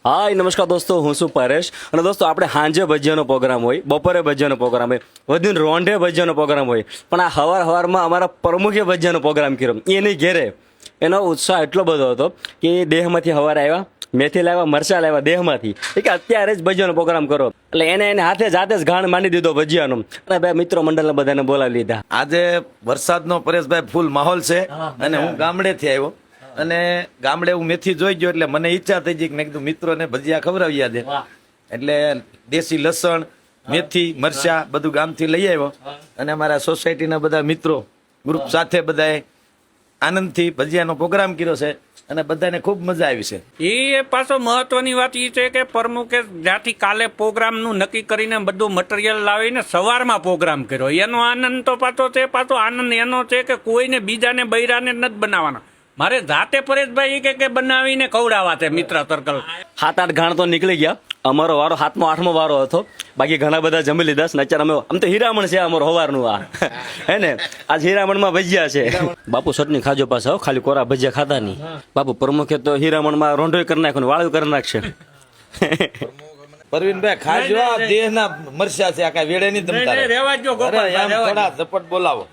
હાય નમસ્કાર દોસ્તો, હું છું પરેશ અને દોસ્તો આપણે સાંજે ભજીયાનો પ્રોગ્રામ હોય, બપોરે ભજીયાનો પ્રોગ્રામ હોય, વધીને રોંઢે ભજીયાનો પ્રોગ્રામ હોય, પણ આ હવારમાં અમારા પ્રમુખે ભજીયાનો પ્રોગ્રામ કર્યો. એની ઘેરે એનો ઉત્સાહ એટલો બધો હતો કે એ દેહમાંથી સવારે આવ્યા, મેથી લાવ્યા, મરચાં લાવ્યા દેહમાંથી, એ કે અત્યારે જ ભજીયાનો પ્રોગ્રામ કરો. એટલે એને હાથે જાતે જ ઘાણ માંડી દીધો ભજીયાનો અને બે મિત્રો મંડળને બધાને બોલાવી લીધા. આજે વરસાદનો પરેશભાઈ ફૂલ માહોલ છે અને હું ગામડેથી આવ્યો અને ગામડે હું મેથી જોઈ ગયો એટલે મને ઈચ્છા થઈ ગઈ કે મેં કીધું મિત્રોને ભજીયા ખવડાવી દે. એટલે દેશી લસણ, મેથી, મરચા બધું ગામથી લઈ આવ્યો અને અમારા સોસાયટીના બધા મિત્રો ગ્રુપ સાથે બધાએ આનંદથી ભજીયાનો પ્રોગ્રામ કર્યો છે અને બધાને ખૂબ મજા આવી છે. એ પાછો મહત્વની વાત એ છે કે પ્રમુખે જ્યાંથી કાલે પ્રોગ્રામનું નક્કી કરીને બધું મટીરિયલ લાવીને સવારમાં પ્રોગ્રામ કર્યો. એનો આનંદ તો પાછો આનંદ એનો છે કે કોઈને બીજાને બૈરાને નથી બનાવવાના, મારે જાતે પરેશભાઈ કે બનાવીને ખવડાવવા છે મિત્ર સર્કલ. 7-8 ઘાણ તો નીકળી ગયા. અમારો વારો 7મો 8મો વારો હતો. બાકી ઘણા બધા જમી લીધા. નચાર અમે આમ તો હીરામણ છે અમારો હવારનું આ હે ને. આજ હીરામણમાં ભજીયા છે. બાપુ ચટણી ખાજો પાછા, ખાલી કોરા ભજીયા ખાતા નહીં. બાપુ પ્રમુખે તો હીરામણમાં રોંઢોય કરી નાખ્યો, વાળું કરી નાખશે. પરવીનભાઈ ખાજો, આ દેહના મરચા છે, આ કાંઈ વેડે નહીં તમતારે. રેવા જો અરે એમ થોડા ઝપટ બોલાવો.